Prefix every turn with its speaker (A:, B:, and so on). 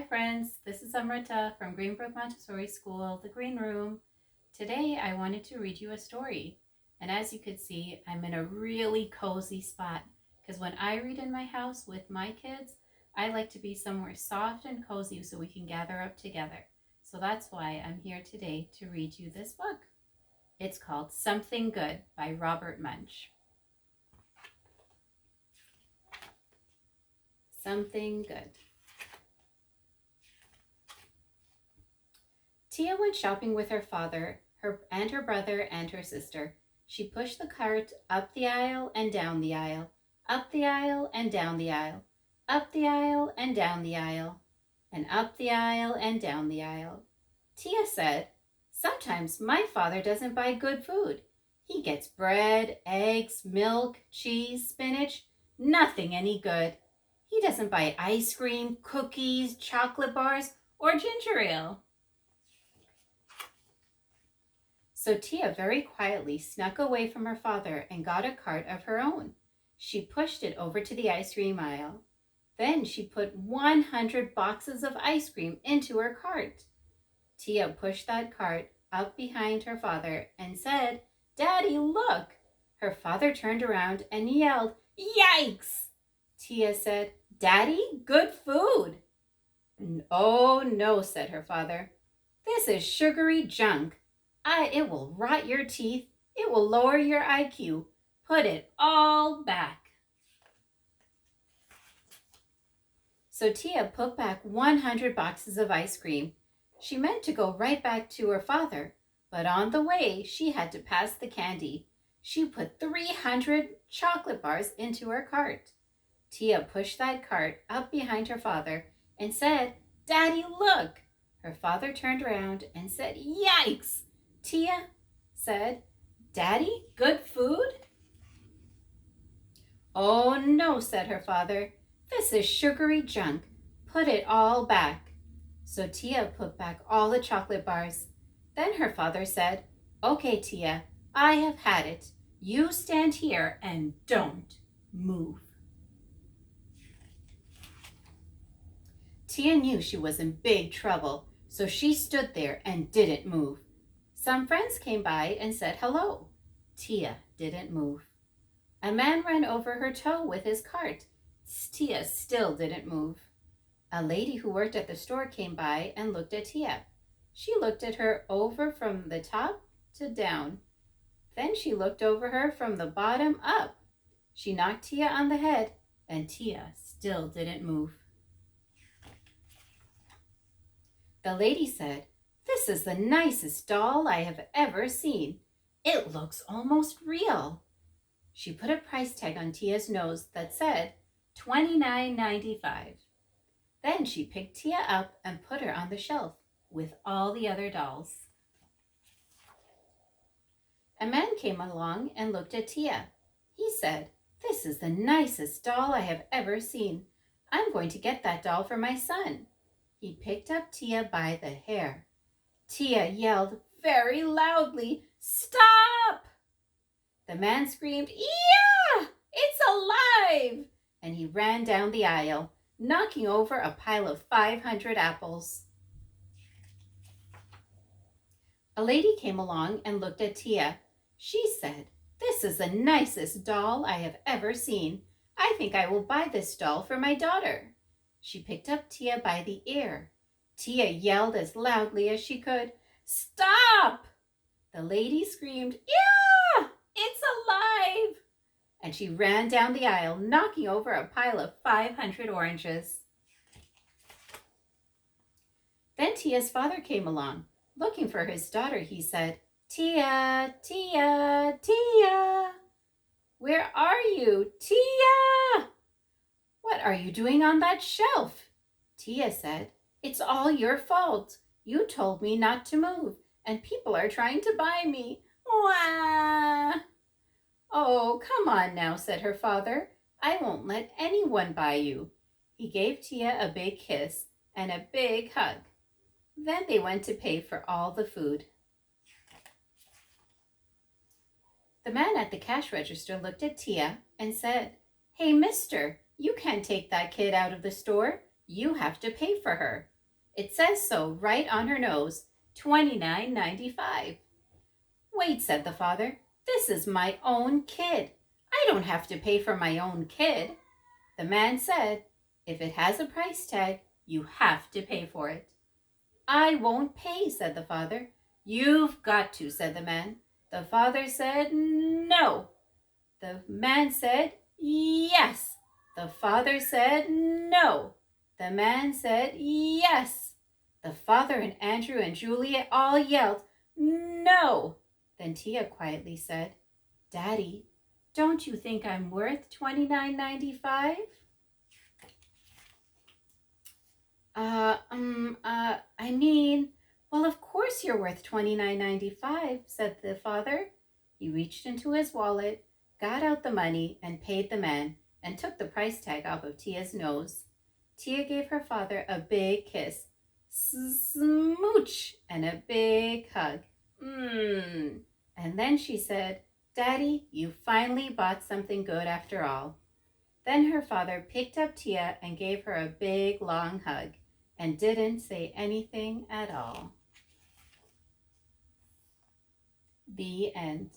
A: friends, this is Amrita from Greenbrook Montessori School, the Green Room. Today I wanted to read you a story, and as you could see, I'm in a really cozy spot because when I read in my house with my kids, I like to be somewhere soft and cozy so we can gather up together. So that's why I'm here today to read you this book. It's called Something Good by Robert Munsch. Something Good. Tia went shopping with her father, her brother, and her sister. She pushed the cart up the aisle and down the aisle, up the aisle and down the aisle, up the aisle and down the aisle, and up the aisle and down the aisle. Tia said, "Sometimes my father doesn't buy good food. He gets bread, eggs, milk, cheese, spinach, nothing any good. He doesn't buy ice cream, cookies, chocolate bars, or ginger ale." So Tia very quietly snuck away from her father and got a cart of her own. She pushed it over to the ice cream aisle. Then she put 100 boxes of ice cream into her cart. Tia pushed that cart up behind her father and said, "Daddy, look!" Her father turned around and yelled, "Yikes!" Tia said, "Daddy, good food." "Oh no," said her father. "This is sugary junk. It will rot your teeth. It will lower your IQ. Put it all back." So Tia put back 100 boxes of ice cream. She meant to go right back to her father, but on the way she had to pass the candy. She put 300 chocolate bars into her cart. Tia pushed that cart up behind her father and said, "Daddy, look!" Her father turned around and said, "Yikes!" Tia said, "Daddy, good food?" "Oh no," said her father. "This is sugary junk. Put it all back." So Tia put back all the chocolate bars. Then her father said, "Okay, Tia, I have had it. You stand here and don't move." Tia knew she was in big trouble, so she stood there and didn't move. Some friends came by and said hello. Tia didn't move. A man ran over her toe with his cart. Tia still didn't move. A lady who worked at the store came by and looked at Tia. She looked at her over from the top to down. Then she looked over her from the bottom up. She knocked Tia on the head, and Tia still didn't move. The lady said, "This is the nicest doll I have ever seen. It looks almost real." She put a price tag on Tia's nose that said $29.95. Then she picked Tia up and put her on the shelf with all the other dolls. A man came along and looked at Tia. He said, "This is the nicest doll I have ever seen. I'm going to get that doll for my son." He picked up Tia by the hair. Tia yelled very loudly, "Stop!" The man screamed, "Yeah! It's alive!" And he ran down the aisle, knocking over a pile of 500 apples. A lady came along and looked at Tia. She said, "This is the nicest doll I have ever seen. I think I will buy this doll for my daughter." She picked up Tia by the ear. Tia yelled as loudly as she could, "Stop!" The lady screamed, "Yeah! It's alive!" And she ran down the aisle, knocking over a pile of 500 oranges. Then Tia's father came along. Looking for his daughter, he said, "Tia, Tia, Tia! Where are you? Tia! What are you doing on that shelf?" Tia said, "It's all your fault. You told me not to move, and people are trying to buy me. Wah!" "Oh, come on now," said her father. "I won't let anyone buy you." He gave Tia a big kiss and a big hug. Then they went to pay for all the food. The man at the cash register looked at Tia and said, "Hey, mister, you can't take that kid out of the store. You have to pay for her." It says so right on her nose, $29.95. Wait, said the father. This is my own kid. I don't have to pay for my own kid. The man said, if it has a price tag, you have to pay for it. I won't pay, said the father. You've got to, said the man. The father said, no. The man said, yes. The father said, no. The man said, yes. The father and Andrew and Juliet all yelled, no. Then Tia quietly said, Daddy, don't you think I'm worth $29.95? I mean, well, of course you're worth $29.95, said the father. He reached into his wallet, got out the money, and paid the man, and took the price tag off of Tia's nose. Tia gave her father a big kiss, smooch, and a big hug. And then she said, Daddy, you finally bought something good after all. Then her father picked up Tia and gave her a big, long hug and didn't say anything at all. The end.